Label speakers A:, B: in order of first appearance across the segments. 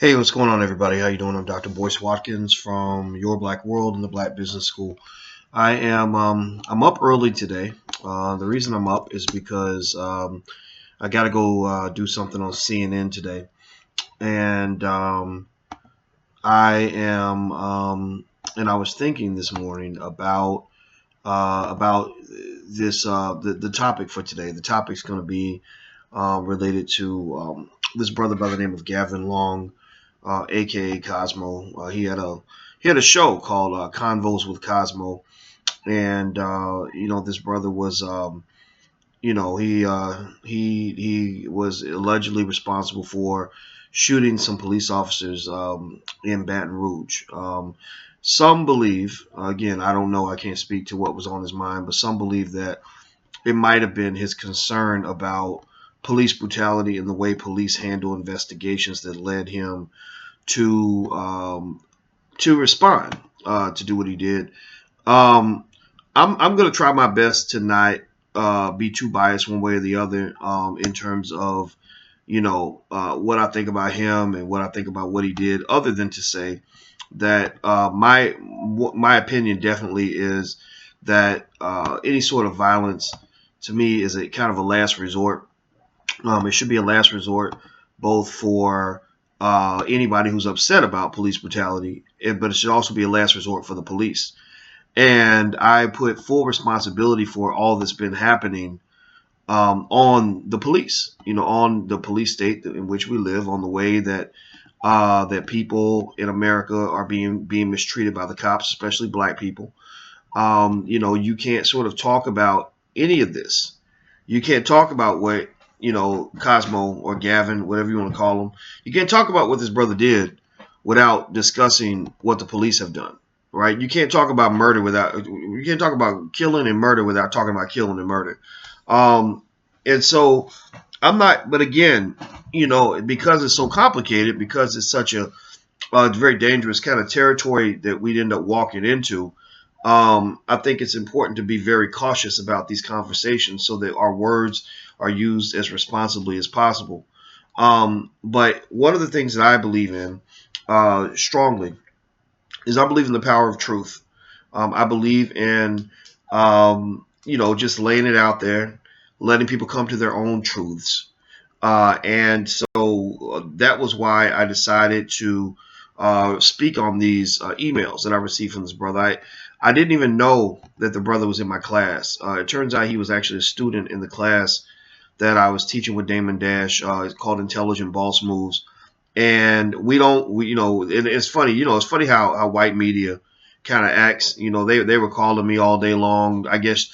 A: Hey, what's going on, everybody? How you doing? I'm Dr. Boyce Watkins from Your Black World and the Black Business School. I'm up early today. The reason I'm up is because I got to go do something on CNN today, and I was thinking this morning about this the topic for today. The topic's going to be related to this brother by the name of Gavin Long, aka Cosmo. He had a show called Convos with Cosmo, and this brother was he was allegedly responsible for shooting some police officers in Baton Rouge. Some believe, again, I don't know, I can't speak to what was on his mind, but some believe that it might have been his concern about police brutality and the way police handle investigations that led him to respond, to do what he did. Um, I'm going to try my best to not be too biased one way or the other in terms of what I think about him and what I think about what he did, other than to say that my opinion definitely is that any sort of violence to me is a kind of a last resort. It should be a last resort both for anybody who's upset about police brutality, but it should also be a last resort for the police. And I put full responsibility for all that's been happening on the police, on the police state in which we live, on the way that that people in America are being mistreated by the cops, especially black people. You can't sort of talk about any of this. You can't talk about what Cosmo or Gavin, whatever you want to call him. You can't talk about what this brother did without discussing what the police have done. Right? You can't talk about murder without. You can't talk about killing and murder without talking about killing and murder. And so I'm not. But again, because it's so complicated, because it's such a very dangerous kind of territory that we'd end up walking into. I think it's important to be very cautious about these conversations so that our words are used as responsibly as possible. But one of the things that I believe in strongly is I believe in the power of truth. I believe in, just laying it out there, letting people come to their own truths. And so that was why I decided to speak on these emails that I received from this brother. I didn't even know that the brother was in my class. It turns out he was actually a student in the class that I was teaching with Damon Dash. It's called Intelligent Boss Moves. And it's funny, it's funny how white media kind of acts. They were calling me all day long. I guess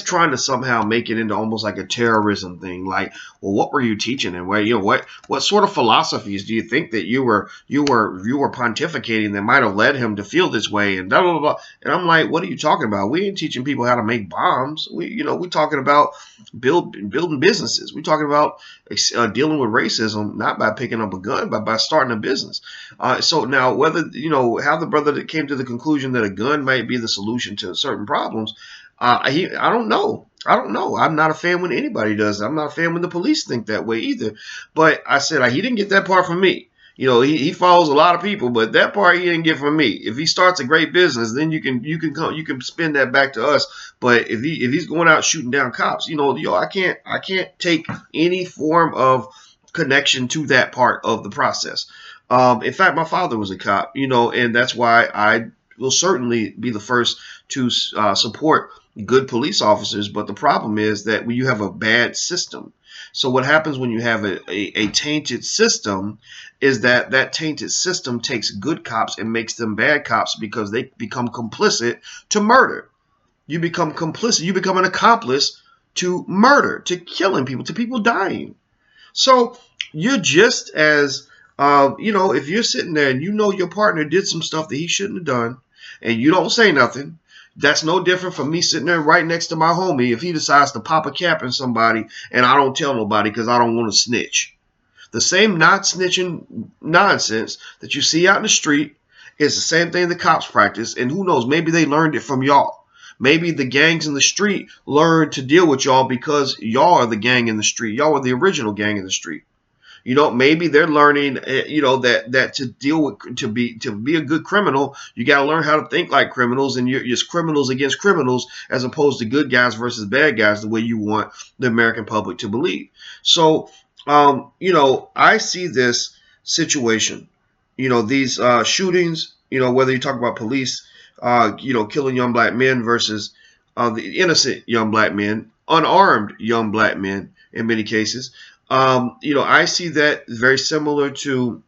A: trying to somehow make it into almost like a terrorism thing. Like, well, what were you teaching, and what sort of philosophies do you think that you were pontificating that might have led him to feel this way, and blah blah blah. And I'm like, what are you talking about? We ain't teaching people how to make bombs. We talking about building businesses. We talking about dealing with racism, not by picking up a gun, but by starting a business. So now, whether how the brother that came to the conclusion that a gun might be the solution to certain problems, I don't know. I don't know. I'm not a fan when anybody does. I'm not a fan when the police think that way either. But I said he didn't get that part from me. He follows a lot of people, but that part he didn't get from me. If he starts a great business, then you can spin that back to us. But if he's going out shooting down cops, I can't take any form of connection to that part of the process. In fact, my father was a cop, and that's why I will certainly be the first to support good police officers. But the problem is that when you have a bad system. So what happens when you have a tainted system is that tainted system takes good cops and makes them bad cops because they become complicit to murder. You become complicit. You become an accomplice to murder, to killing people, to people dying. So you're just as, if you're sitting there and your partner did some stuff that he shouldn't have done and you don't say nothing, that's no different from me sitting there right next to my homie if he decides to pop a cap in somebody and I don't tell nobody because I don't want to snitch. The same not snitching nonsense that you see out in the street is the same thing the cops practice. And who knows, maybe they learned it from y'all. Maybe the gangs in the street learned to deal with y'all because y'all are the gang in the street. Y'all are the original gang in the street. You know, maybe they're learning, you know, that to deal with, to be a good criminal, you got to learn how to think like criminals, and you're just criminals against criminals, as opposed to good guys versus bad guys, the way you want the American public to believe. So, you know, I see this situation, you know, these shootings, you know, whether you talk about police, you know, killing young black men versus the innocent young black men, unarmed young black men in many cases. You know, I see that very similar to.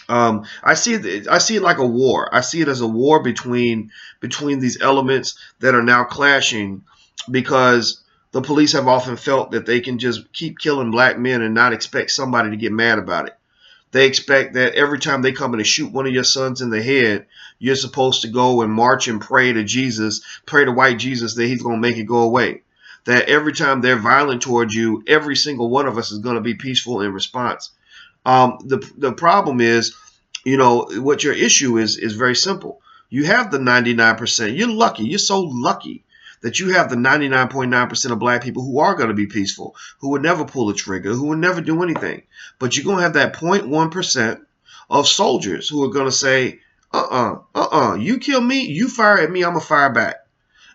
A: I see it like a war. I see it as a war between these elements that are now clashing, because the police have often felt that they can just keep killing black men and not expect somebody to get mad about it. They expect that every time they come in and shoot one of your sons in the head, you're supposed to go and march and pray to Jesus, pray to white Jesus, that he's going to make it go away. That every time they're violent towards you, every single one of us is going to be peaceful in response. The problem is, you know, what your issue is very simple. You have the 99%. You're lucky. You're so lucky that you have the 99.9% of black people who are going to be peaceful, who would never pull a trigger, who would never do anything. But you're going to have that 0.1% of soldiers who are going to say, you kill me, you fire at me, I'm going to fire back.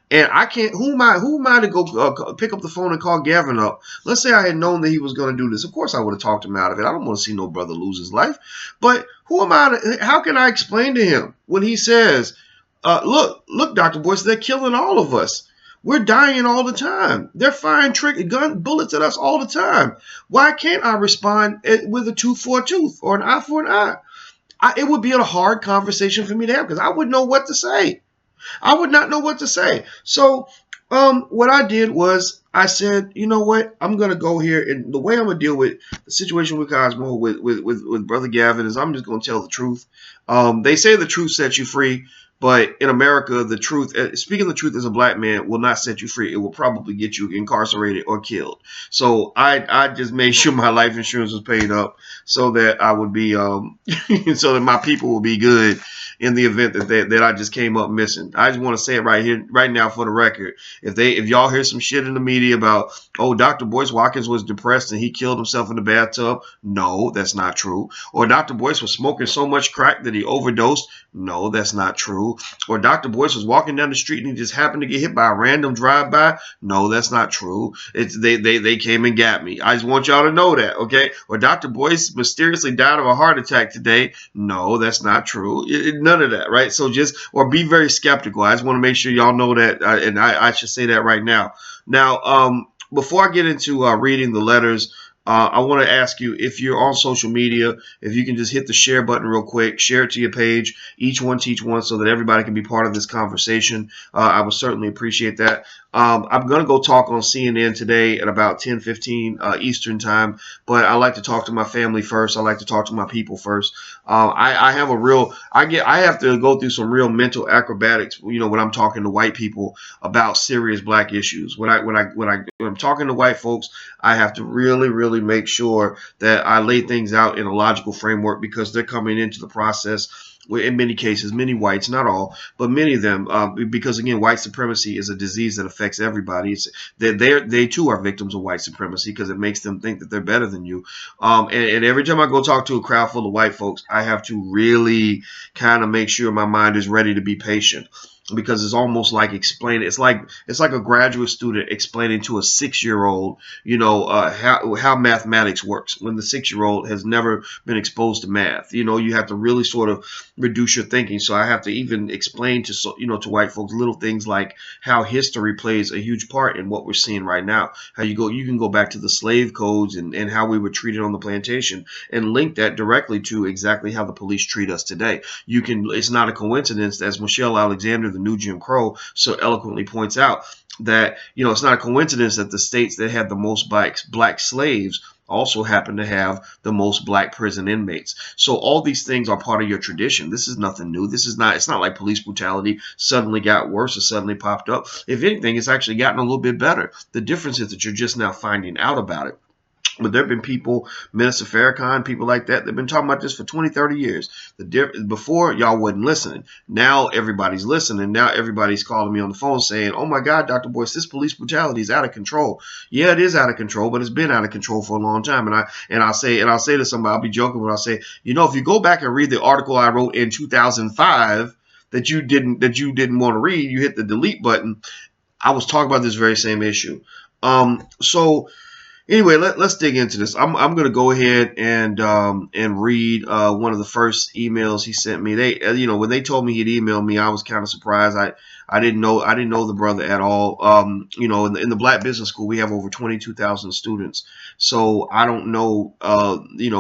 A: And I can't. Who am I to go pick up the phone and call Gavin up? Let's say I had known that he was going to do this. Of course, I would have talked him out of it. I don't want to see no brother lose his life. But who am I to? How can I explain to him when he says, "Look, Dr. Boyce, they're killing all of us. We're dying all the time. They're firing gun bullets at us all the time. Why can't I respond with a tooth for a tooth or an eye for an eye?" It would be a hard conversation for me to have, because I wouldn't know what to say. I would not know what to say. So what I did was I said, you know what? I'm going to go here. And the way I'm going to deal with the situation with Cosmo, with Brother Gavin, is I'm just going to tell the truth. They say the truth sets you free. But in America, the truth, speaking the truth as a black man, will not set you free. It will probably get you incarcerated or killed. So I just made sure my life insurance was paid up, so that I would be, so that my people will be good in the event that I just came up missing. I just want to say it right here, right now, for the record. If y'all hear some shit in the media about, oh, Dr. Boyce Watkins was depressed and he killed himself in the bathtub, no, that's not true. Or Dr. Boyce was smoking so much crack that he overdosed, no, that's not true. Or Dr. Boyce was walking down the street and he just happened to get hit by a random drive-by, no, that's not true. It's they came and got me. I just want y'all to know that, okay? Or Dr. Boyce mysteriously died of a heart attack today, no, that's not true. None of that, right? So just, or be very skeptical. I just want to make sure y'all know that, and I should say that right now. Now, before I get into reading the letters, I want to ask you, if you're on social media, if you can just hit the share button real quick, share it to your page, each one teach one, so that everybody can be part of this conversation. I would certainly appreciate that. I'm going to go talk on CNN today at about 10:15 Eastern time, but I like to talk to my family first. I like to talk to my people first. I have to go through some real mental acrobatics, you know, when I'm talking to white people about serious black issues. When I'm talking to white folks, I have to really make sure that I lay things out in a logical framework, because they're coming into the process, in many cases, many whites, not all, but many of them, because again, white supremacy is a disease that affects everybody. They too are victims of white supremacy, because it makes them think that they're better than you. And every time I go talk to a crowd full of white folks, I have to really kind of make sure my mind is ready to be patient, because it's almost like explaining. It's like a graduate student explaining to a 6-year-old, you know, how mathematics works, when the 6-year-old has never been exposed to math. You know, you have to really sort of reduce your thinking. So I have to even explain to to white folks little things like how history plays a huge part in what we're seeing right now. How you can go back to the slave codes and how we were treated on the plantation, and link that directly to exactly how the police treat us today. It's not a coincidence, as Michelle Alexander, the new Jim Crow, so eloquently points out, that, you know, it's not a coincidence that the states that had the most black slaves also happen to have the most black prison inmates. So all these things are part of your tradition. This is nothing new. It's not like police brutality suddenly got worse or suddenly popped up. If anything, it's actually gotten a little bit better. The difference is that you're just now finding out about it. But there have been people, Minister Farrakhan, people like that, they've been talking about this for 20, 30 years. Before, y'all wasn't listening. Now everybody's listening. Now everybody's calling me on the phone saying, oh my God, Dr. Boyce, this police brutality is out of control. Yeah, it is out of control, but it's been out of control for a long time. And I'll say to somebody, I'll be joking when I'll say, if you go back and read the article I wrote in 2005 that you didn't want to read, you hit the delete button. I was talking about this very same issue. So anyway, let's dig into this. I'm going to go ahead and read one of the first emails he sent me. They when they told me he'd emailed me, I was kind of surprised. I didn't know the brother at all. In the Black Business School, we have over 22,000 students. So I don't know,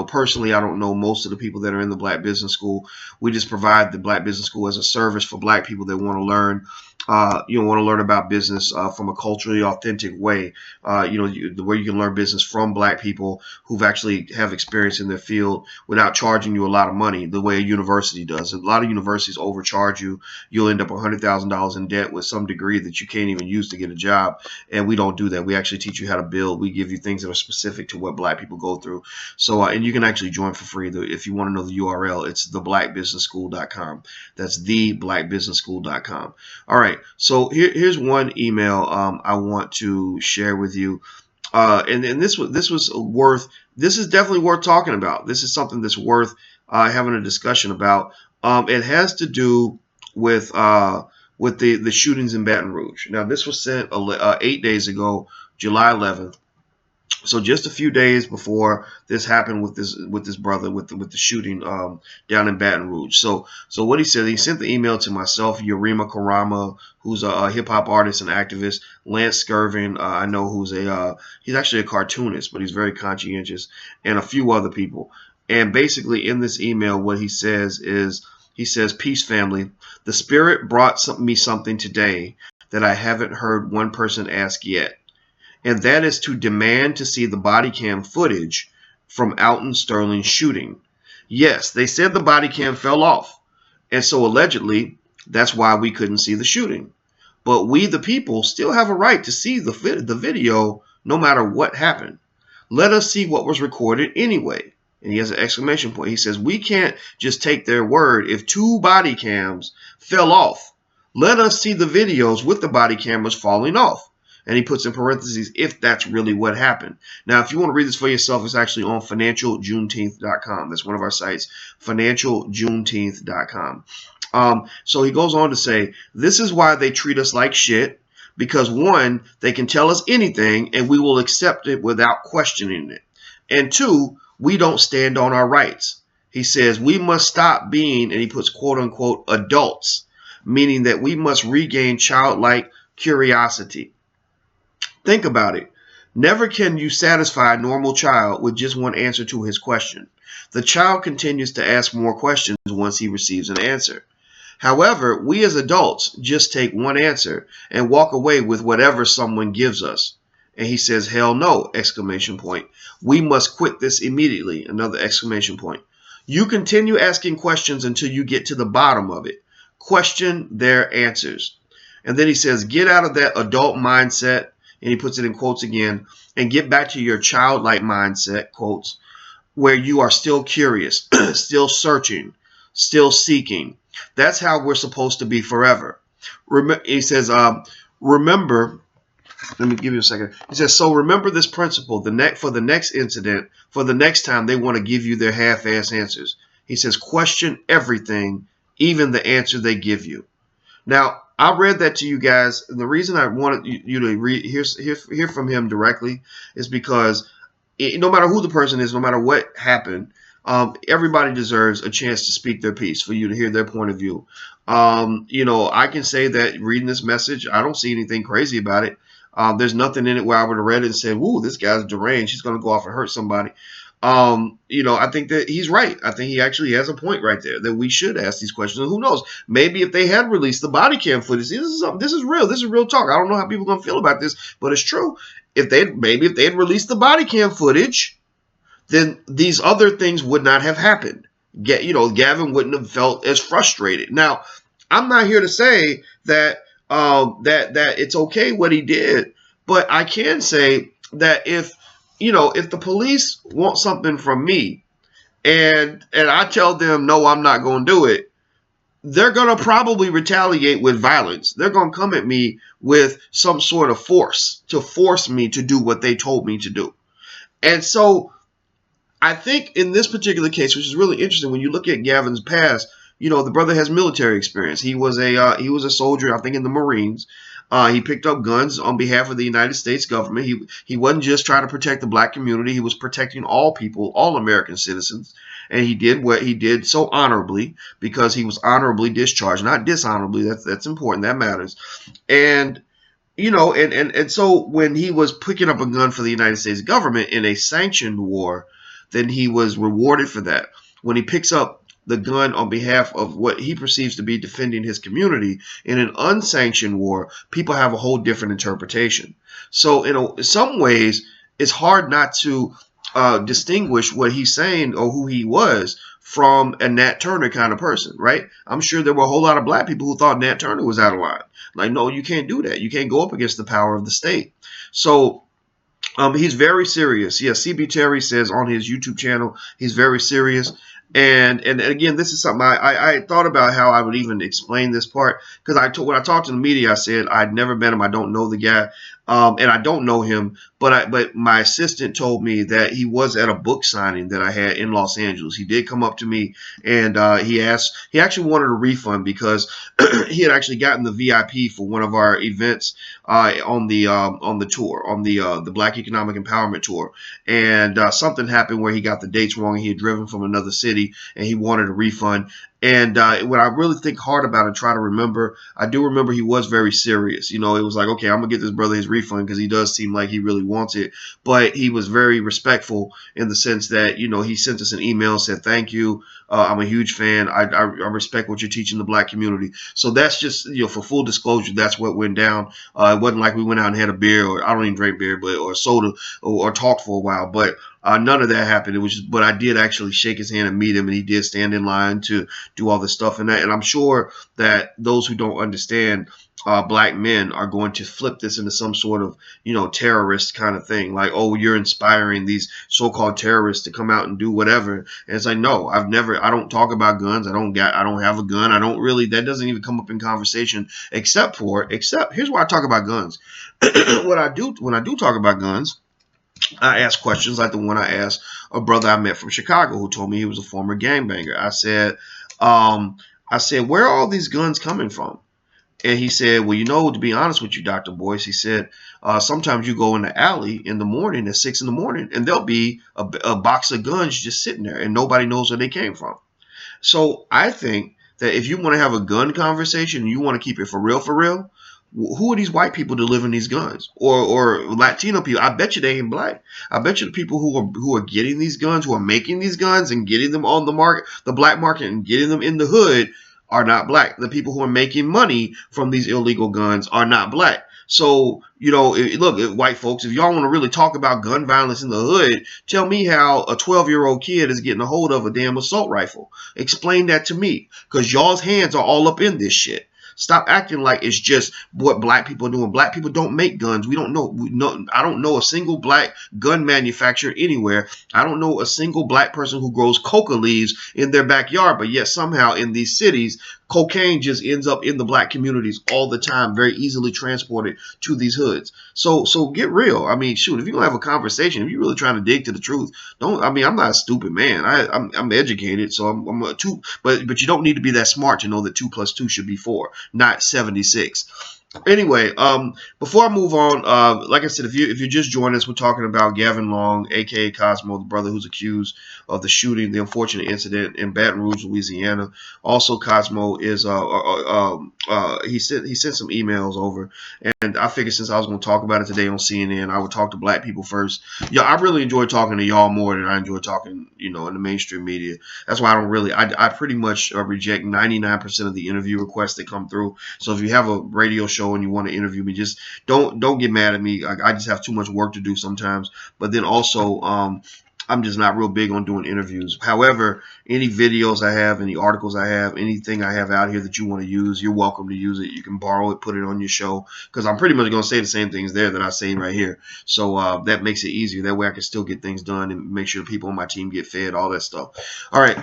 A: personally, I don't know most of the people that are in the Black Business School. We just provide the Black Business School as a service for Black people that want to learn. Want to learn about business from a culturally authentic way. Where you can learn business from Black people who've actually have experience in their field without charging you a lot of money, the way a university does. A lot of universities overcharge you. You'll end up $100,000 in debt with some degree that you can't even use to get a job. And we don't do that. We actually teach you how to build. We give you things that are specific to what Black people go through. So, and you can actually join for free. If you want to know the URL, it's theblackbusinessschool.com. That's theblackbusinessschool.com. All right. So here's one email I want to share with you, and this is definitely worth talking about. This is something that's worth having a discussion about. It has to do with the shootings in Baton Rouge. Now, this was sent 8 days ago, July 11th. So just a few days before this happened with this brother with the shooting down in Baton Rouge. So what he said, he sent the email to myself, Yurima Karama, who's a hip hop artist and activist, Lance Skirvin, I know, who's he's actually a cartoonist, but he's very conscientious, and a few other people. And basically in this email, what he says is, he says, "Peace, family. The Spirit brought me something today that I haven't heard one person ask yet. And that is to demand to see the body cam footage from Alton Sterling's shooting. Yes, they said the body cam fell off, and so allegedly that's why we couldn't see the shooting. But we, the people, still have a right to see the video no matter what happened. Let us see what was recorded anyway." And he has an exclamation point. He says, "We can't just take their word if 2 body cams fell off. Let us see the videos with the body cameras falling off." And he puts in parentheses, "if that's really what happened." Now, if you want to read this for yourself, it's actually on financialjuneteenth.com. That's one of our sites, financialjuneteenth.com. So he goes on to say, "This is why they treat us like shit, because 1, they can tell us anything and we will accept it without questioning it. And 2, we don't stand on our rights." He says, "We must stop being," and he puts quote unquote, "adults," meaning that we must regain childlike curiosity. Think about it. Never can you satisfy a normal child with just one answer to his question. The child continues to ask more questions once he receives an answer. However, we as adults just take one answer and walk away with whatever someone gives us. And he says, "Hell no!" Exclamation point. "We must quit this immediately." Another exclamation point. "You continue asking questions until you get to the bottom of it. Question their answers." And then he says, "Get out of that adult mindset," and he puts it in quotes again, "and get back to your childlike mindset," quotes, "where you are still curious, still searching, still seeking. That's how we're supposed to be forever." He says, "Remember," let me give you a second. He says, "So remember this principle for the next incident, for the next time they want to give you their half-ass answers." He says, "Question everything, even the answer they give you." Now, I read that to you guys, and the reason I wanted you to hear from him directly is because no matter who the person is, no matter what happened, everybody deserves a chance to speak their piece, for you to hear their point of view. I can say that reading this message, I don't see anything crazy about it. There's nothing in it where I would have read it and said, "Woo, this guy's deranged. He's going to go off and hurt somebody." I think that he's right. I think he actually has a point right there, that we should ask these questions. And who knows? Maybe if they had released the body cam footage, this is real. This is real talk. I don't know how people are gonna feel about this, but it's true. If they had released the body cam footage, then these other things would not have happened. Gavin wouldn't have felt as frustrated. Now, I'm not here to say that that it's okay what he did, but I can say that if if the police want something from me and I tell them no, I'm not going to do it, they're going to probably retaliate with violence. They're going to come at me with some sort of force to force me to do what they told me to do. And so I think in this particular case, which is really interesting, when you look at Gavin's past, the brother has military experience. He was a soldier, I think, in the Marines. He picked up guns on behalf of the United States government. He wasn't just trying to protect the black community. He was protecting all people, all American citizens. And he did what he did so honorably because he was honorably discharged, not dishonorably. That's important. That matters. And and so when he was picking up a gun for the United States government in a sanctioned war, then he was rewarded for that. When he picks up the gun on behalf of what he perceives to be defending his community in an unsanctioned war, people have a whole different interpretation. So in some ways, it's hard not to distinguish what he's saying or who he was from a Nat Turner kind of person, right? I'm sure there were a whole lot of black people who thought Nat Turner was out of line. Like, no, you can't do that. You can't go up against the power of the state. So he's very serious. Yeah, CB Terry says on his YouTube channel, he's very serious. And again, this is something I thought about how I would even explain this part, because when I talked to the media, I said I'd never met him. I don't know the guy. And I don't know him, but my assistant told me that he was at a book signing that I had in Los Angeles. He did come up to me and he actually wanted a refund because he had actually gotten the VIP for one of our events on the tour, on the Black Economic Empowerment Tour, and something happened where he got the dates wrong. And he had driven from another city and he wanted a refund. And when I really think hard about it and try to remember, I do remember he was very serious. It was like, okay, I'm going to get this brother his refund because he does seem like he really wants it. But he was very respectful in the sense that, he sent us an email, said, thank you. I'm a huge fan. I respect what you're teaching the black community. So that's just, for full disclosure, that's what went down. It wasn't like we went out and had a beer, or I don't even drink beer, or soda, or talked for a while. But none of that happened. It was just, but I did actually shake his hand and meet him, and he did stand in line to do all this stuff. And I'm sure that those who don't understand black men are going to flip this into some sort of, terrorist kind of thing. Like, oh, you're inspiring these so-called terrorists to come out and do whatever. And it's like, no, I don't talk about guns. I don't have a gun. That doesn't even come up in conversation except here's why I talk about guns. When I do talk about guns, I ask questions like the one I asked a brother I met from Chicago who told me he was a former gangbanger. I said, where are all these guns coming from? And he said, well, to be honest with you, Dr. Boyce, he said, sometimes you go in the alley in the morning at 6 a.m. and there'll be a box of guns just sitting there and nobody knows where they came from. So I think that if you want to have a gun conversation and you want to keep it for real, who are these white people delivering these guns, or Latino people? I bet you they ain't black. I bet you the people who are getting these guns, who are making these guns and getting them on the market, the black market, and getting them in the hood are not black. The people who are making money from these illegal guns are not black. So, look, white folks, if y'all want to really talk about gun violence in the hood, tell me how a 12-year-old kid is getting a hold of a damn assault rifle. Explain that to me, because y'all's hands are all up in this shit. Stop acting like it's just what black people are doing. Black people don't make guns. We don't know. I don't know a single black gun manufacturer anywhere. I don't know a single black person who grows coca leaves in their backyard. But yet somehow in these cities, cocaine just ends up in the black communities all the time, very easily transported to these hoods. So get real. I mean, shoot, if you're going to have a conversation, if you're really trying to dig to the truth, I'm not a stupid man. I'm educated, so I'm a two, but you don't need to be that smart to know that 2 + 2 should be 4, not 76. Anyway, before I move on, like I said, if you just joined us, we're talking about Gavin Long, aka Cosmo, the brother who's accused of the shooting, the unfortunate incident in Baton Rouge, Louisiana. Also, Cosmo is he sent some emails over, and I figured since I was going to talk about it today on CNN, I would talk to black people first. Yeah, I really enjoy talking to y'all more than I enjoy talking, in the mainstream media. That's why I pretty much reject 99% of the interview requests that come through. So if you have a radio show and you want to interview me, just don't get mad at me. I just have too much work to do sometimes. But then also, I'm just not real big on doing interviews. However, any videos I have, any articles I have, anything I have out here that you want to use, you're welcome to use it. You can borrow it, put it on your show, because I'm pretty much going to say the same things there that I say right here. So that makes it easier. That way I can still get things done and make sure the people on my team get fed, all that stuff. All right.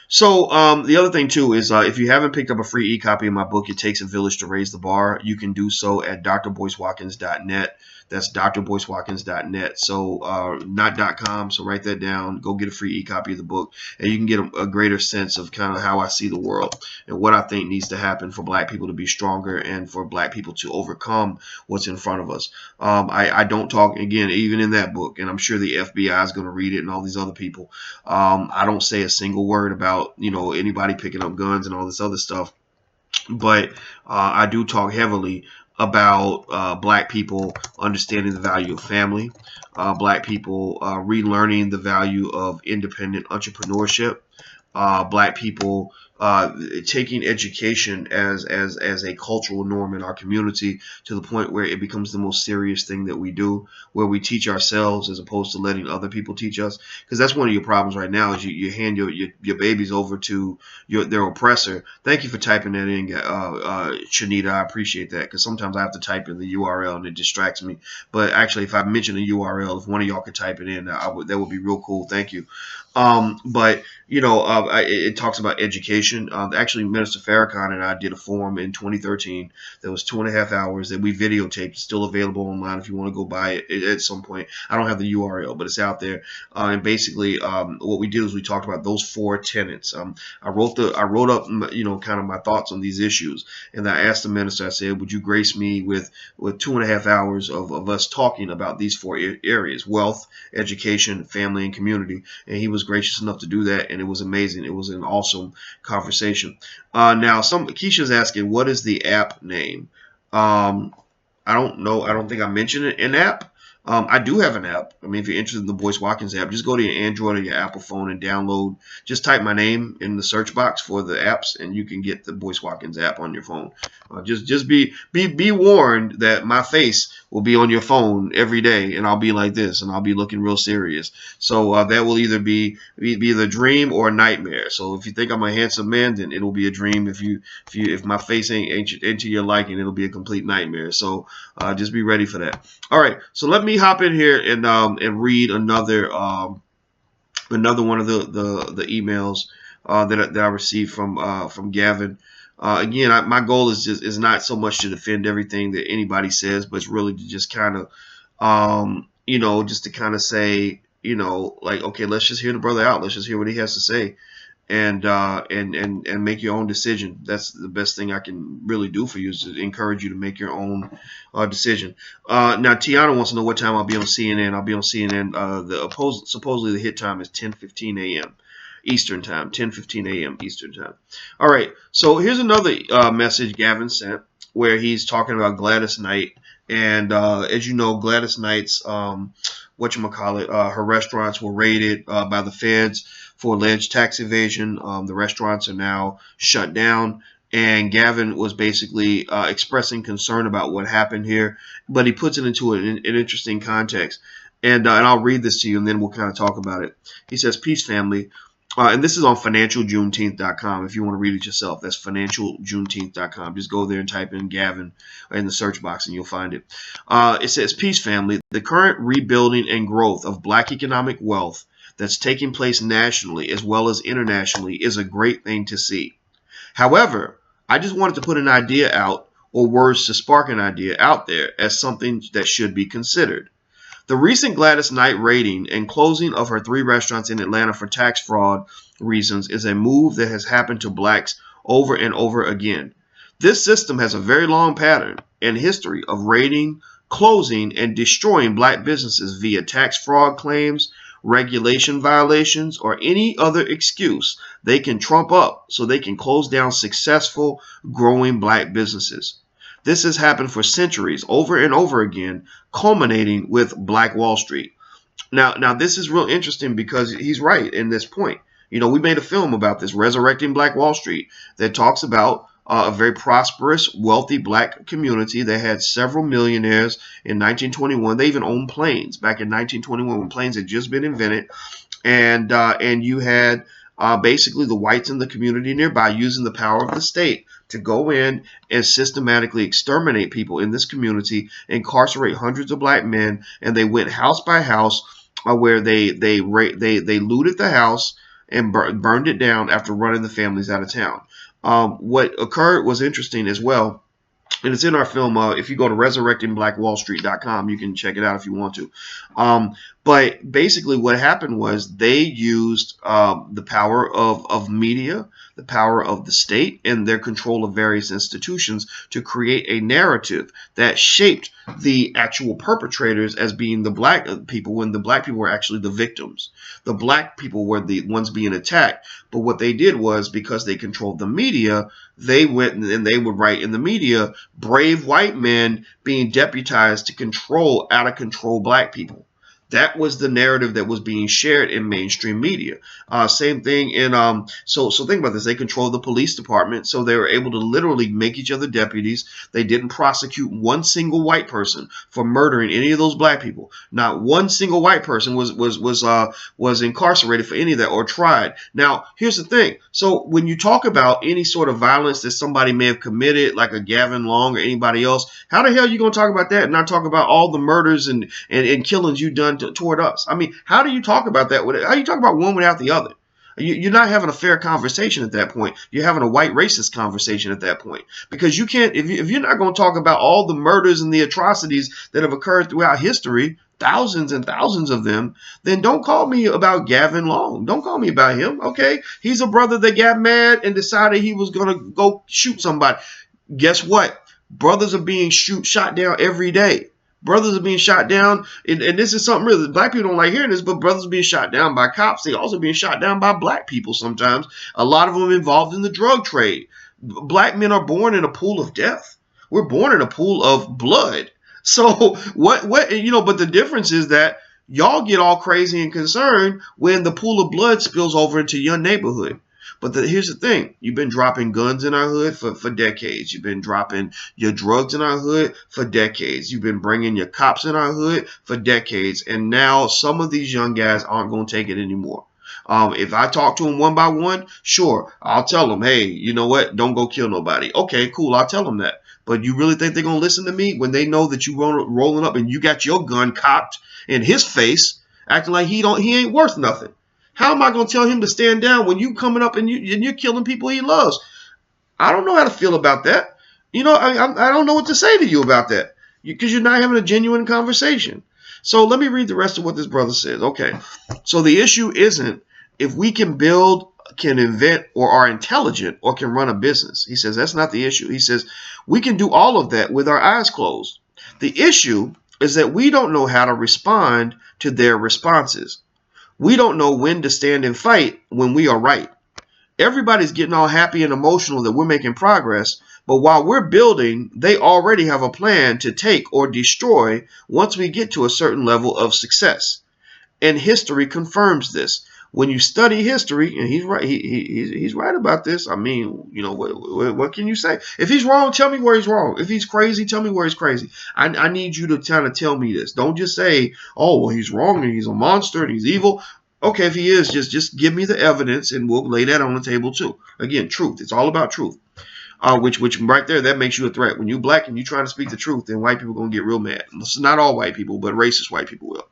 A: So the other thing, too, is if you haven't picked up a free e-copy of my book, It Takes a Village to Raise the Bar, you can do so at drboycewatkins.net. That's drboycewatkins.net. So not .com. So write that down. Go get a free e-copy of the book, and you can get a greater sense of kind of how I see the world and what I think needs to happen for black people to be stronger and for black people to overcome what's in front of us. I don't talk, again, even in that book, and I'm sure the FBI is going to read it and all these other people. I don't say a single word about, anybody picking up guns and all this other stuff. But I do talk heavily about black people understanding the value of family, black people relearning the value of independent entrepreneurship, black people taking education as a cultural norm in our community to the point where it becomes the most serious thing that we do, where we teach ourselves as opposed to letting other people teach us. Because that's one of your problems right now is you hand your babies over to their oppressor. Thank you for typing that in, Shanita. I appreciate that, because sometimes I have to type in the URL and it distracts me. But actually, if I mention the URL, if one of y'all could type it in, that would be real cool. Thank you. But it talks about education. Actually, Minister Farrakhan and I did a forum in 2013 that was 2.5 hours that we videotaped. It's still available online if you want to go buy it at some point. I don't have the URL, but it's out there. And basically, what we did was we talked about those 4 tenets. I wrote up, kind of my thoughts on these issues, and I asked the minister. I said, "Would you grace me with 2.5 hours of us talking about these 4 areas: wealth, education, family, and community?" And he was gracious enough to do that, and it was amazing. It was an awesome conversation. Now, Keisha's asking, what is the app name? I don't know. I don't think I mentioned it. An app. I do have an app. I mean, if you're interested in the Boyce Watkins app, just go to your Android or your Apple phone and download. Just type my name in the search box for the apps, and you can get the Boyce Watkins app on your phone. Just be warned that my face will be on your phone every day, and I'll be like this, and I'll be looking real serious. So that will either be a dream or a nightmare. So if you think I'm a handsome man, then it'll be a dream. If my face ain't to your liking, it'll be a complete nightmare. So just be ready for that. All right, so let me hop in here and read another one of the emails that I received from Gavin. Again, my goal is not so much to defend everything that anybody says, but it's really to just kind of just to kind of say, like, okay, let's just hear the brother out. Let's just hear what he has to say. And make your own decision. That's the best thing I can really do for you, is to encourage you to make your own decision. Now, Tiana wants to know what time I'll be on CNN. I'll be on CNN. Supposedly the hit time is 10:15 a.m. Eastern time. 10:15 a.m. Eastern time. All right. So here's another message Gavin sent where he's talking about Gladys Knight. And as you know, Gladys Knight's her restaurants were raided by the feds for alleged tax evasion. The restaurants are now shut down, and Gavin was basically expressing concern about what happened here, but he puts it into an interesting context. And I'll read this to you, and then we'll kind of talk about it. He says, "Peace, family." And this is on financialjuneteenth.com. If you want to read it yourself, that's financialjuneteenth.com. Just go there and type in Gavin in the search box and you'll find it. It says, "Peace, family. The current rebuilding and growth of black economic wealth that's taking place nationally as well as internationally is a great thing to see. However, I just wanted to put an idea out, or words to spark an idea out there, as something that should be considered. The recent Gladys Knight raiding and closing of her 3 restaurants in Atlanta for tax fraud reasons is a move that has happened to blacks over and over again. This system has a very long pattern and history of raiding, closing, and destroying black businesses via tax fraud claims, regulation violations, or any other excuse they can trump up so they can close down successful, growing black businesses. This has happened for centuries, over and over again, culminating with Black Wall Street." Now this is real interesting because he's right in this point. We made a film about this, Resurrecting Black Wall Street, that talks about a very prosperous, wealthy black community that had several millionaires in 1921. They even owned planes back in 1921 when planes had just been invented. and you had basically the whites in the community nearby using the power of the state to go in and systematically exterminate people in this community, incarcerate hundreds of black men, and they went house by house where they looted the house and burned it down after running the families out of town. What occurred was interesting as well, and it's in our film. If you go to resurrectingblackwallstreet.com, you can check it out if you want to. But basically what happened was they used the power of media, the power of the state, and their control of various institutions to create a narrative that shaped the actual perpetrators as being the black people, when the black people were actually the victims. The black people were the ones being attacked. But what they did was, because they controlled the media, they went and they would write in the media, brave white men being deputized to control out of control black people. That was the narrative that was being shared in mainstream media. Same thing in so think about this. They controlled the police department, so they were able to literally make each other deputies. They didn't prosecute one single white person for murdering any of those black people. Not one single white person was incarcerated for any of that or tried. Now, here's the thing. So when you talk about any sort of violence that somebody may have committed, like a Gavin Long or anybody else, how the hell are you going to talk about that and not talk about all the murders and killings you've done toward us? I mean, how do you talk about that? How do you talk about one without the other? You're not having a fair conversation at that point. You're having a white racist conversation at that point, because you can't, if you're not going to talk about all the murders and the atrocities that have occurred throughout history, thousands and thousands of them, then don't call me about Gavin Long. Don't call me about him. Okay, he's a brother that got mad and decided he was going to go shoot somebody. Guess what? Brothers are being shot down every day. Brothers are being shot down, and this is something real. Black people don't like hearing this, but brothers are being shot down by cops. They also being shot down by black people sometimes. A lot of them involved in the drug trade. Black men are born in a pool of death. We're born in a pool of blood. So what but the difference is that y'all get all crazy and concerned when the pool of blood spills over into your neighborhood. But here's the thing. You've been dropping guns in our hood for decades. You've been dropping your drugs in our hood for decades. You've been bringing your cops in our hood for decades. And now some of these young guys aren't going to take it anymore. If I talk to them one by one, sure, I'll tell them, hey, you know what? Don't go kill nobody. Okay, cool. I'll tell them that. But you really think they're going to listen to me when they know that you rolling up and you got your gun cocked in his face, acting like he ain't worth nothing? How am I going to tell him to stand down when you coming up and you're killing people he loves? I don't know how to feel about that. I don't know what to say to you about that, because you're not having a genuine conversation. So let me read the rest of what this brother says. Okay, so the issue isn't if we can build, can invent, or are intelligent, or can run a business. He says that's not the issue. He says we can do all of that with our eyes closed. The issue is that we don't know how to respond to their responses. We don't know when to stand and fight when we are right. Everybody's getting all happy and emotional that we're making progress, but while we're building, they already have a plan to take or destroy once we get to a certain level of success. And history confirms this. When you study history, and he's right, he's right about this. I mean, what can you say? If he's wrong, tell me where he's wrong. If he's crazy, tell me where he's crazy. I need you to kind of tell me this. Don't just say, oh, well, he's wrong and he's a monster and he's evil. Okay, if he is, just give me the evidence and we'll lay that on the table too. Again, truth. It's all about truth. Which right there, that makes you a threat. When you're black and you're trying to speak the truth, then white people are going to get real mad. Not all white people, but racist white people will.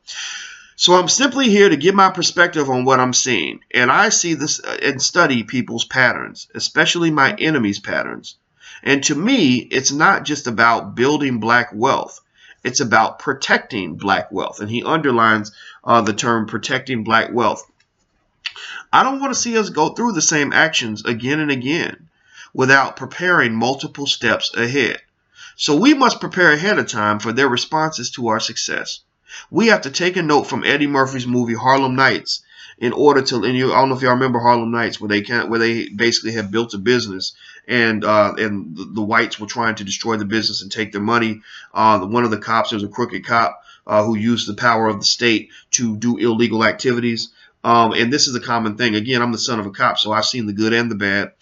A: So I'm simply here to give my perspective on what I'm seeing. And I see this and study people's patterns, especially my enemies' patterns. And to me, it's not just about building black wealth. It's about protecting black wealth. And he underlines the term protecting black wealth. I don't want to see us go through the same actions again and again without preparing multiple steps ahead. So we must prepare ahead of time for their responses to our success. We have to take a note from Eddie Murphy's movie Harlem Nights in order to, and I don't know if y'all remember Harlem Nights, where they basically had built a business and the whites were trying to destroy the business and take their money. One of the cops, there was a crooked cop who used the power of the state to do illegal activities. And this is a common thing. Again, I'm the son of a cop, so I've seen the good and the bad.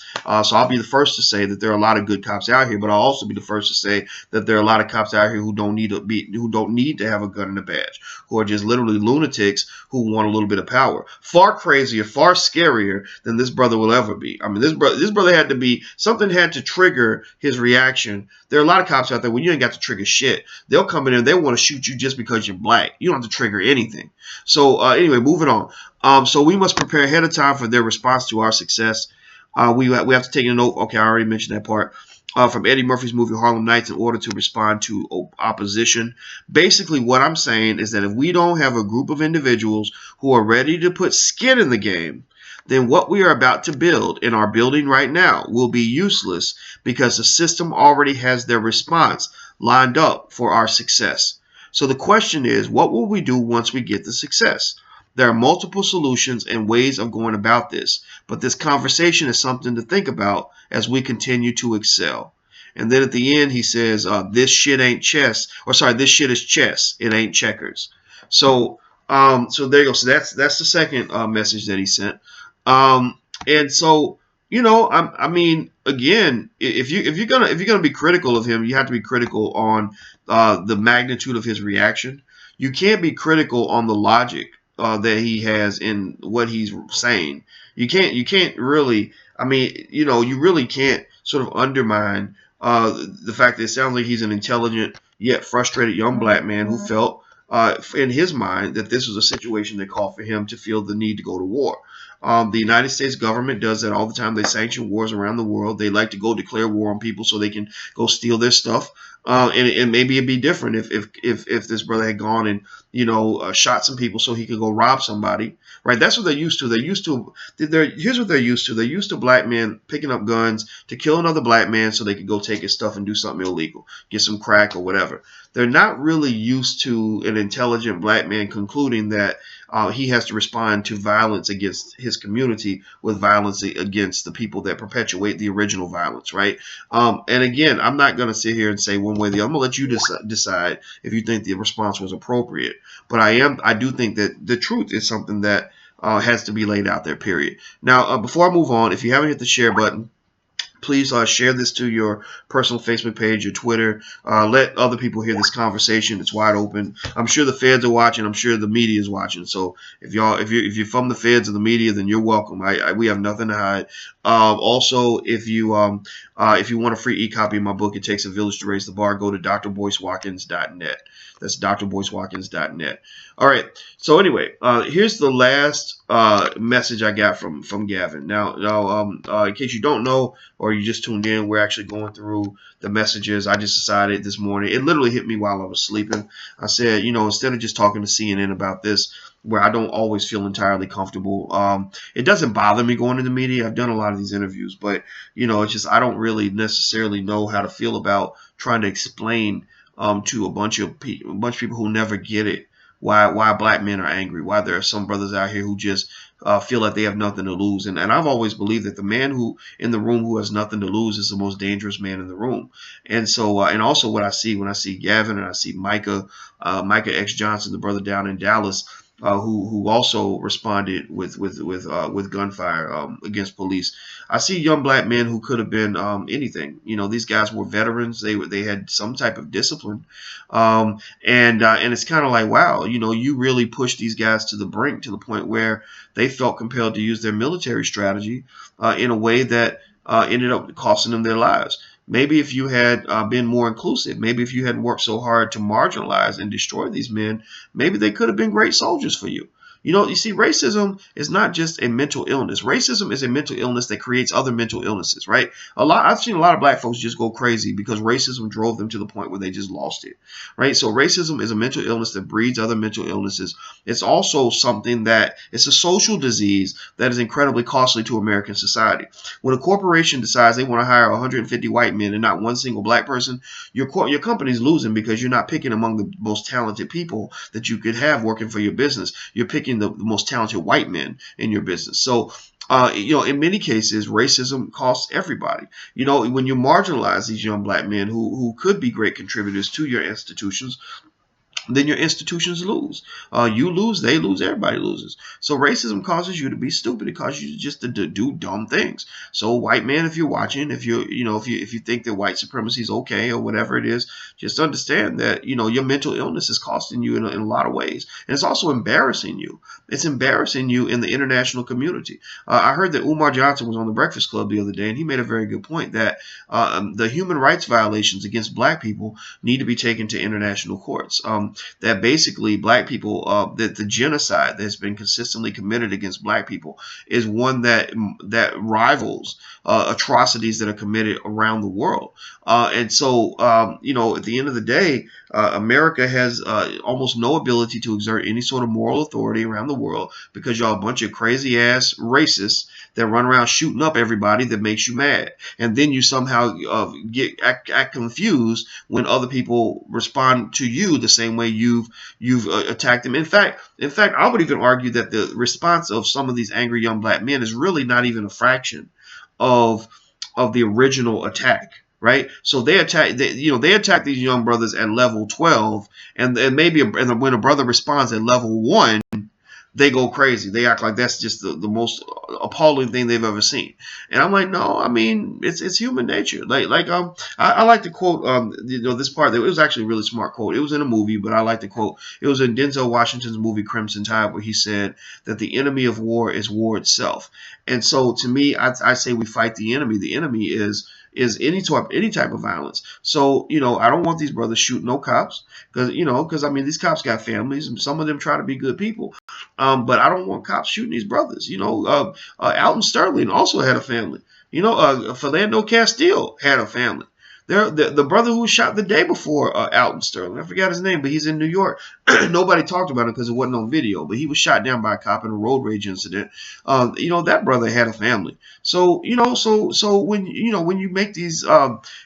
A: So I'll be the first to say that there are a lot of good cops out here, but I'll also be the first to say that there are a lot of cops out here who don't need to have a gun and a badge, who are just literally lunatics who want a little bit of power. Far crazier, far scarier than this brother will ever be. I mean, this brother had to be, something had to trigger his reaction. There are a lot of cops out there when you ain't got to trigger shit. They'll come in and they want to shoot you just because you're black. You don't have to trigger anything. So anyway, moving on. So we must prepare ahead of time for their response to our success. We have to take a note. Okay, I already mentioned that part. From Eddie Murphy's movie Harlem Nights, in order to respond to opposition. Basically, what I'm saying is that if we don't have a group of individuals who are ready to put skin in the game, then what we are about to build and are building right now will be useless because the system already has their response lined up for our success. So the question is, what will we do once we get the success? There are multiple solutions and ways of going about this, but this conversation is something to think about as we continue to excel. And then at the end, he says, this shit ain't chess, or sorry, this shit is chess. It ain't checkers. So there you go. So that's the second message that he sent. And so, I mean, again, if you're gonna be critical of him, you have to be critical on the magnitude of his reaction. You can't be critical on the logic that he has in what he's saying. You can't really, I mean, you really can't sort of undermine the fact that it sounds like he's an intelligent yet frustrated young black man who felt in his mind that this was a situation that called for him to feel the need to go to war. The United States government does that all the time. They sanction wars around the world. They like to go declare war on people so they can go steal their stuff. And maybe it'd be different if this brother had gone and shot some people so he could go rob somebody, right? That's what they're used to. Here's what they're used to. They're used to black men picking up guns to kill another black man so they could go take his stuff and do something illegal, get some crack or whatever. They're not really used to an intelligent black man concluding that he has to respond to violence against his community with violence against the people that perpetuate the original violence, right? And again, I'm not going to sit here and say one way or the other. I'm going to let you decide if you think the response was appropriate. But I do think that the truth is something that has to be laid out there, period. Now, before I move on, if you haven't hit the share button, please share this to your personal Facebook page, your Twitter. Let other people hear this conversation. It's wide open. I'm sure the feds are watching. I'm sure the media is watching. So if you're from the feds or the media, then you're welcome. We have nothing to hide. Also, if you want a free e-copy of my book, It Takes a Village to Raise the Bar, go to drboycewatkins.net. That's drboycewatkins.net. All right. So anyway, here's the last message I got from Gavin. Now, in case you don't know or you just tuned in, we're actually going through the messages. I just decided this morning. It literally hit me while I was sleeping. I said, instead of just talking to CNN about this, where I don't always feel entirely comfortable. It doesn't bother me going into media. I've done a lot of these interviews, but it's just I don't really necessarily know how to feel about trying to explain to a bunch of people who never get it why black men are angry, why there are some brothers out here who just feel like they have nothing to lose. And I've always believed that the man who in the room who has nothing to lose is the most dangerous man in the room. And so, and also what I see when I see Gavin and I see Micah X Johnson, the brother down in Dallas, who also responded with gunfire against police. I see young black men who could have been anything. These guys were veterans. They had some type of discipline, and it's kind of like, wow, you really pushed these guys to the brink, to the point where they felt compelled to use their military strategy in a way that ended up costing them their lives. Maybe if you had been more inclusive, maybe if you hadn't worked so hard to marginalize and destroy these men, maybe they could have been great soldiers for you. You see, racism is not just a mental illness. Racism is a mental illness that creates other mental illnesses, right? I've seen a lot of black folks just go crazy because racism drove them to the point where they just lost it, right? So racism is a mental illness that breeds other mental illnesses. It's also something that it's a social disease that is incredibly costly to American society. When a corporation decides they want to hire 150 white men and not one single black person, your company's losing because you're not picking among the most talented people that you could have working for your business. You're picking the most talented white men in your business. So, in many cases, racism costs everybody. When you marginalize these young black men who could be great contributors to your institutions, then your institutions lose. You lose, they lose, everybody loses. So racism causes you to be stupid. It causes you just to do dumb things. So white man, if you're watching, if you think that white supremacy is okay or whatever it is, just understand that your mental illness is costing you in a lot of ways, and it's also embarrassing you. It's embarrassing you in the international community. I heard that Umar Johnson was on the Breakfast Club the other day, and he made a very good point that the human rights violations against black people need to be taken to international courts. That basically black people, that the genocide that's been consistently committed against black people is one that rivals atrocities that are committed around the world. And so, at the end of the day, America has almost no ability to exert any sort of moral authority around the world because y'all a bunch of crazy ass racists that run around shooting up everybody that makes you mad, and then you somehow act confused when other people respond to you the same way you've attacked them. In fact, I would even argue that the response of some of these angry young black men is really not even a fraction of the original attack. Right, so they attack these young brothers at level 12, and when a brother responds at level 1, they go crazy. They act like that's just the most appalling thing they've ever seen. And I'm like, no, I mean, it's human nature. I like to quote this part. It was actually a really smart quote. It was in a movie, but I like to quote. It was in Denzel Washington's movie Crimson Tide, where he said that the enemy of war is war itself. And so to me, I say we fight the enemy. The enemy is any type of violence. So, I don't want these brothers shooting no cops because I mean, these cops got families and some of them try to be good people. But I don't want cops shooting these brothers. Alton Sterling also had a family. Philando Castile had a family. The brother who was shot the day before Alton Sterling, I forgot his name, but he's in New York. Nobody talked about him because it wasn't on video, but he was shot down by a cop in a road rage incident. That brother had a family. So when you make these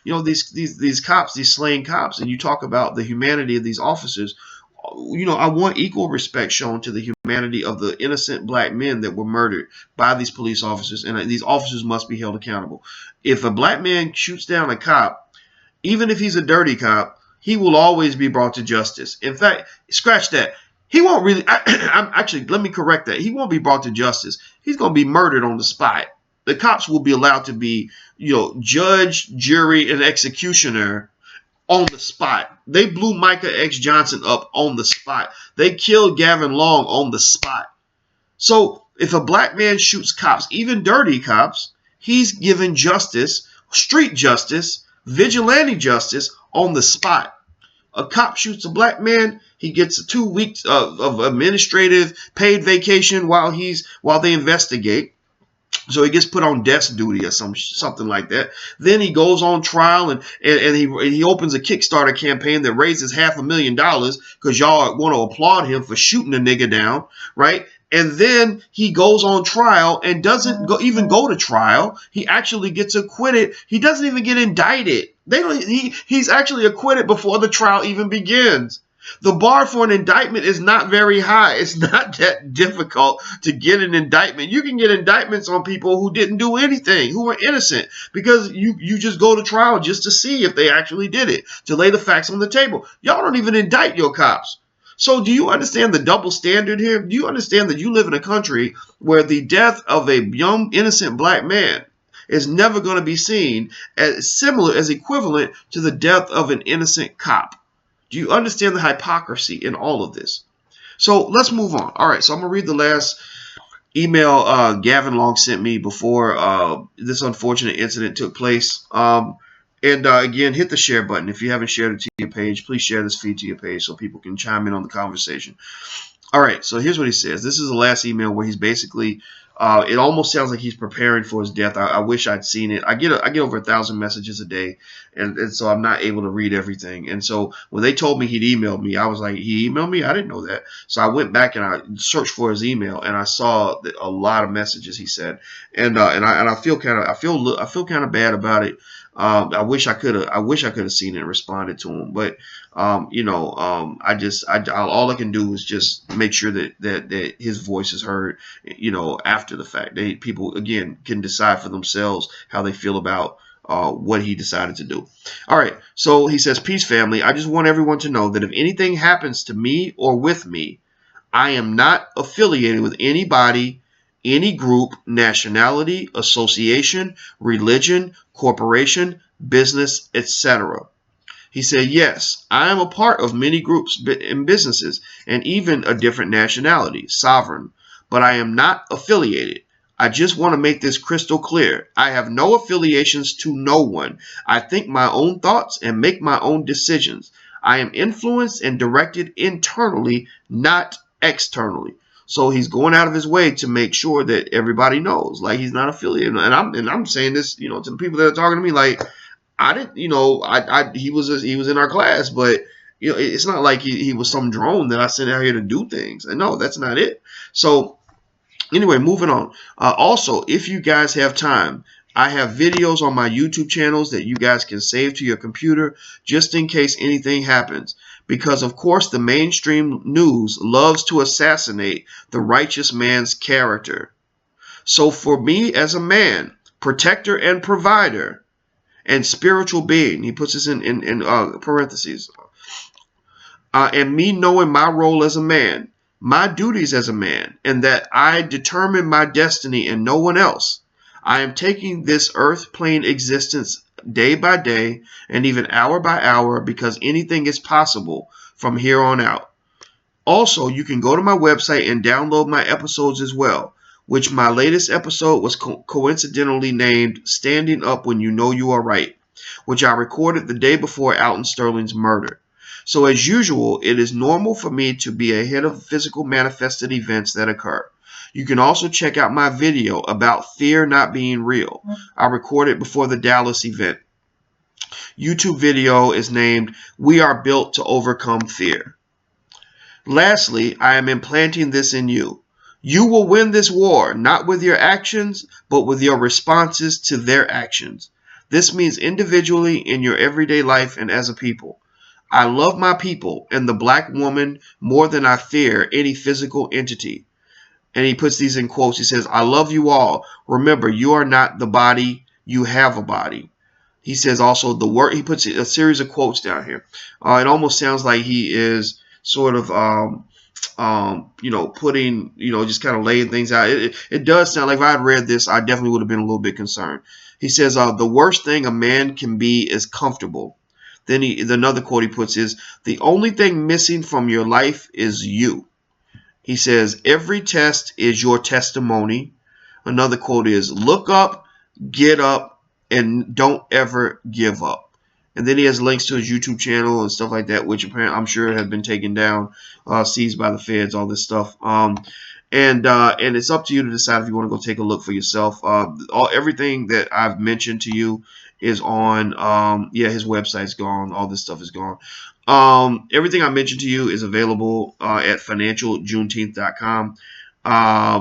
A: these cops, these slain cops, and you talk about the humanity of these officers, I want equal respect shown to the humanity of the innocent black men that were murdered by these police officers, and these officers must be held accountable. If a black man shoots down a cop, even if he's a dirty cop, he will always be brought to justice. In fact, scratch that. He won't really, let me correct that. He won't be brought to justice. He's going to be murdered on the spot. The cops will be allowed to be, judge, jury, and executioner on the spot. They blew Micah X. Johnson up on the spot. They killed Gavin Long on the spot. So if a black man shoots cops, even dirty cops, he's given justice, street justice, vigilante justice on the spot. A cop shoots a black man, he gets 2 weeks of administrative paid vacation while they investigate. So he gets put on desk duty or something like that. Then he goes on trial and he opens a Kickstarter campaign that raises $500,000 because y'all want to applaud him for shooting a nigga down, right? And then he goes on trial and doesn't even go to trial. He actually gets acquitted. He doesn't even get indicted. He's actually acquitted before the trial even begins. The bar for an indictment is not very high. It's not that difficult to get an indictment. You can get indictments on people who didn't do anything, who were innocent, because you just go to trial just to see if they actually did it, to lay the facts on the table. Y'all don't even indict your cops. So do you understand the double standard here? Do you understand that you live in a country where the death of a young, innocent black man is never going to be seen as equivalent to the death of an innocent cop? Do you understand the hypocrisy in all of this? So let's move on. All right, so I'm going to read the last email Gavin Long sent me before this unfortunate incident took place. Again, hit the share button. If you haven't shared it to your page, please share this feed to your page so people can chime in on the conversation. All right, so here's what he says. This is the last email where he's basically, it almost sounds like he's preparing for his death. I wish I'd seen it. I get over 1,000 messages a day, and so I'm not able to read everything. And so when they told me he'd emailed me, I was like, he emailed me? I didn't know that. So I went back and I searched for his email, and I saw a lot of messages he said, and I feel kind of bad about it. I wish I could have seen it and responded to him, but all I can do is just make sure that his voice is heard, after the fact. People again can decide for themselves how they feel about what he decided to do. All right, so he says, peace, family. I just want everyone to know that if anything happens to me or with me, I am not affiliated with anybody, any group, nationality, association, religion, corporation, business, etc. He said, yes, I am a part of many groups and businesses and even a different nationality, sovereign, but I am not affiliated. I just want to make this crystal clear. I have no affiliations to no one. I think my own thoughts and make my own decisions. I am influenced and directed internally, not externally. So he's going out of his way to make sure that everybody knows, like, he's not affiliated. And I'm saying this, to the people that are talking to me, like, I didn't, he was in our class, but it's not like he was some drone that I sent out here to do things. And no, that's not it. So anyway, moving on. Also, if you guys have time, I have videos on my YouTube channels that you guys can save to your computer just in case anything happens. Because, of course, the mainstream news loves to assassinate the righteous man's character. So for me as a man, protector and provider, and spiritual being, he puts this in parentheses, and me knowing my role as a man, my duties as a man, and that I determine my destiny and no one else. I am taking this earth plane existence day by day and even hour by hour because anything is possible from here on out. Also, you can go to my website and download my episodes as well, which my latest episode was coincidentally named Standing Up When You Know You Are Right, which I recorded the day before Alton Sterling's murder. So as usual, it is normal for me to be ahead of physical manifested events that occur. You can also check out my video about fear not being real. I recorded before the Dallas event. YouTube video is named We Are Built to Overcome Fear. Lastly, I am implanting this in you. You will win this war, not with your actions, but with your responses to their actions. This means individually in your everyday life and as a people. I love my people and the black woman more than I fear any physical entity. And he puts these in quotes. He says, I love you all. Remember, you are not the body. You have a body. He says also the word. He puts a series of quotes down here. It almost sounds like he is sort of, putting, just kind of laying things out. It does sound like if I had read this, I definitely would have been a little bit concerned. He says, the worst thing a man can be is comfortable. Then another quote he puts is, the only thing missing from your life is you. He says, every test is your testimony. Another quote is, look up, get up, and don't ever give up. And then he has links to his YouTube channel and stuff like that, which apparently I'm sure have been taken down, seized by the feds, all this stuff. And it's up to you to decide if you want to go take a look for yourself. Everything that I've mentioned to you is on, his website's gone. All this stuff is gone. Everything I mentioned to you is available at financialjuneteenth.com.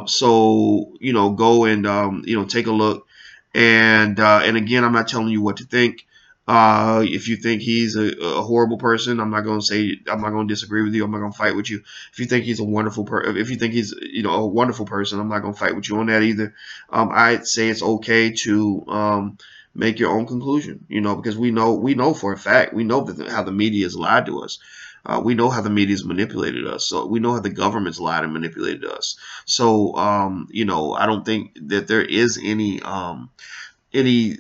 A: So, go and, take a look. And again, I'm not telling you what to think. If you think he's a horrible person, I'm not going to disagree with you. I'm not going to fight with you. If you think he's a wonderful if you think he's, a wonderful person, I'm not going to fight with you on that either. I'd say it's okay to, make your own conclusion, because we know for a fact, we know that how the media has lied to us. We know how the media has manipulated us. So we know how the government's lied and manipulated us. So, I don't think that there is any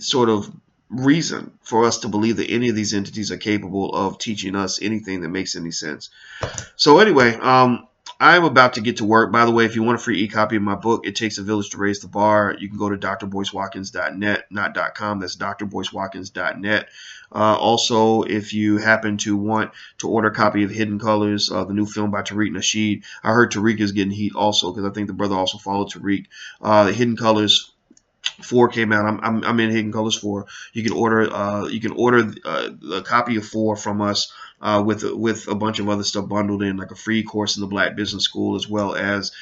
A: sort of reason for us to believe that any of these entities are capable of teaching us anything that makes any sense. So anyway, I'm about to get to work. By the way, if you want a free e-copy of my book, It Takes a Village to Raise the Bar, you can go to drboycewatkins.net, not .com. That's drboycewatkins.net. Also, if you happen to want to order a copy of Hidden Colors, the new film by Tariq Nasheed, I heard Tariq is getting heat also because I think the brother also followed Tariq. Hidden Colors 4 came out. I'm in Hidden Colors 4. You can order a copy of 4 from us with a bunch of other stuff bundled in, like a free course in the Black Business School, as well as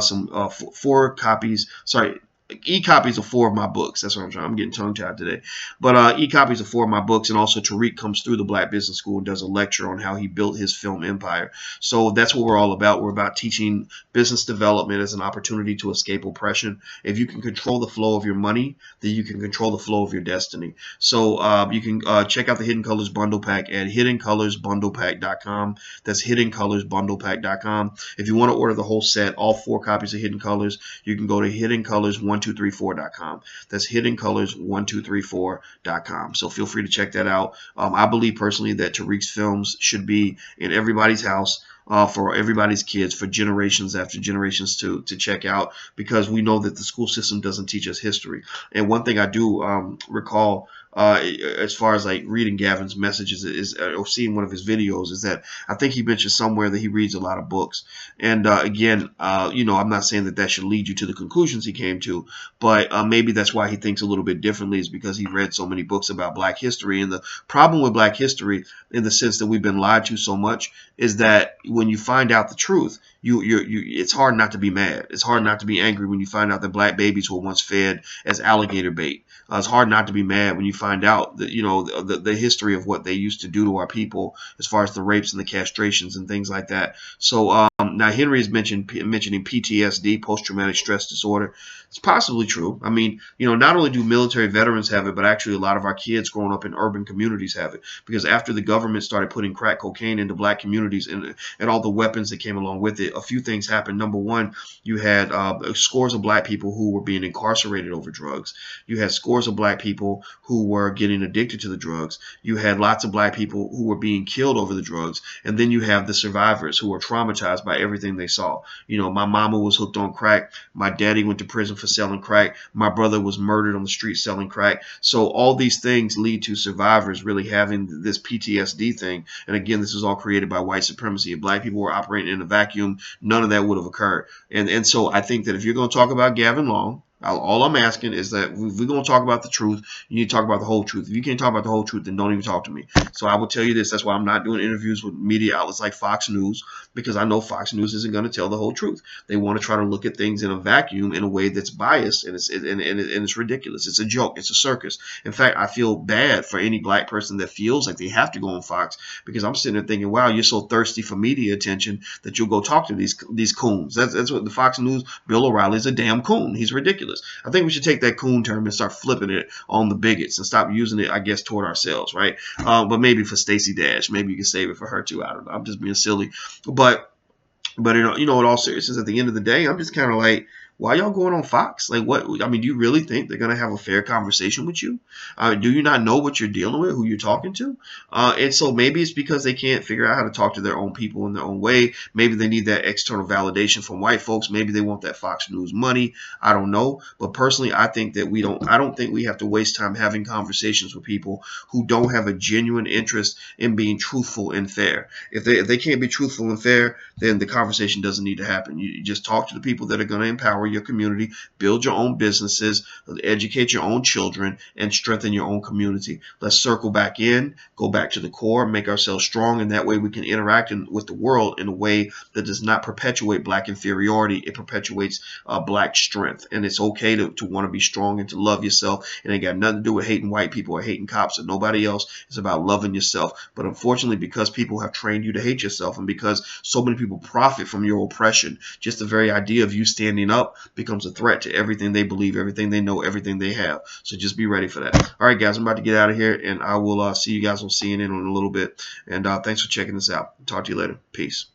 A: some 4 copies. Sorry, e-copies of 4 of my books. That's what I'm trying. I'm getting tongue-tied today. But e-copies of 4 of my books, and also Tariq comes through the Black Business School and does a lecture on how he built his film empire. So that's what we're all about. We're about teaching business development as an opportunity to escape oppression. If you can control the flow of your money, then you can control the flow of your destiny. So you can check out the Hidden Colors Bundle Pack at hiddencolorsbundlepack.com. That's hiddencolorsbundlepack.com. If you want to order the whole set, all 4 copies of Hidden Colors, you can go to hiddencolors1234.com. That's hiddencolors1234.com. So feel free to check that out. I believe personally that Tariq's films should be in everybody's house. For everybody's kids, for generations after generations to check out, because we know that the school system doesn't teach us history. And one thing I do recall, as far as like reading Gavin's messages or seeing one of his videos, is that I think he mentioned somewhere that he reads a lot of books. And again, I'm not saying that that should lead you to the conclusions he came to, but maybe that's why he thinks a little bit differently, is because he read so many books about Black history. And the problem with Black history, in the sense that we've been lied to so much, is that when you find out the truth, it's hard not to be mad. It's hard not to be angry when you find out that Black babies were once fed as alligator bait. It's hard not to be mad when you find out that the history of what they used to do to our people, as far as the rapes and the castrations and things like that. So now Henry is mentioning PTSD, post-traumatic stress disorder. It's possibly true. I mean, not only do military veterans have it, but actually a lot of our kids growing up in urban communities have it, because after the government started putting crack cocaine into Black communities and all the weapons that came along with it, a few things happened. Number one, you had scores of Black people who were being incarcerated over drugs. You had scores of Black people who were getting addicted to the drugs. You had lots of Black people who were being killed over the drugs. And then you have the survivors who were traumatized by everything they saw. My mama was hooked on crack. My daddy went to prison for selling crack. My brother was murdered on the street selling crack. So all these things lead to survivors really having this PTSD thing. And again, this is all created by white supremacy. If Black people were operating in a vacuum, none of that would have occurred. And so I think that if you're going to talk about Gavin Long, all I'm asking is that if we're going to talk about the truth, you need to talk about the whole truth. If you can't talk about the whole truth, then don't even talk to me. So I will tell you this. That's why I'm not doing interviews with media outlets like Fox News, because I know Fox News isn't going to tell the whole truth. They want to try to look at things in a vacuum in a way that's biased, and it's ridiculous. It's a joke. It's a circus. In fact, I feel bad for any Black person that feels like they have to go on Fox, because I'm sitting there thinking, wow, you're so thirsty for media attention that you'll go talk to these coons. That's what the Fox News. Bill O'Reilly's a damn coon. He's ridiculous. I think we should take that coon term and start flipping it on the bigots and stop using it, I guess, toward ourselves, right? But maybe for Stacey Dash, maybe you can save it for her too. I don't know. I'm just being silly, but in all seriousness, at the end of the day, I'm just kind of like, why y'all going on Fox? Like, what? I mean, do you really think they're going to have a fair conversation with you? Do you not know what you're dealing with, who you're talking to? And so maybe it's because they can't figure out how to talk to their own people in their own way. Maybe they need that external validation from white folks. Maybe they want that Fox News money. I don't know. But personally, I think that I don't think we have to waste time having conversations with people who don't have a genuine interest in being truthful and fair. If they can't be truthful and fair, then the conversation doesn't need to happen. You just talk to the people that are going to empower your community, build your own businesses, educate your own children, and strengthen your own community. Let's circle back in, go back to the core, make ourselves strong, and that way we can interact with the world in a way that does not perpetuate Black inferiority. It perpetuates Black strength. And it's okay to want to be strong and to love yourself. And it ain't got nothing to do with hating white people or hating cops or nobody else. It's about loving yourself. But unfortunately, because people have trained you to hate yourself, and because so many people profit from your oppression, just the very idea of you standing up becomes a threat to everything they believe, everything they know, everything they have. So just be ready for that. All right, guys, I'm about to get out of here, and I will see you guys on CNN in a little bit. And thanks for checking this out. Talk to you later. Peace.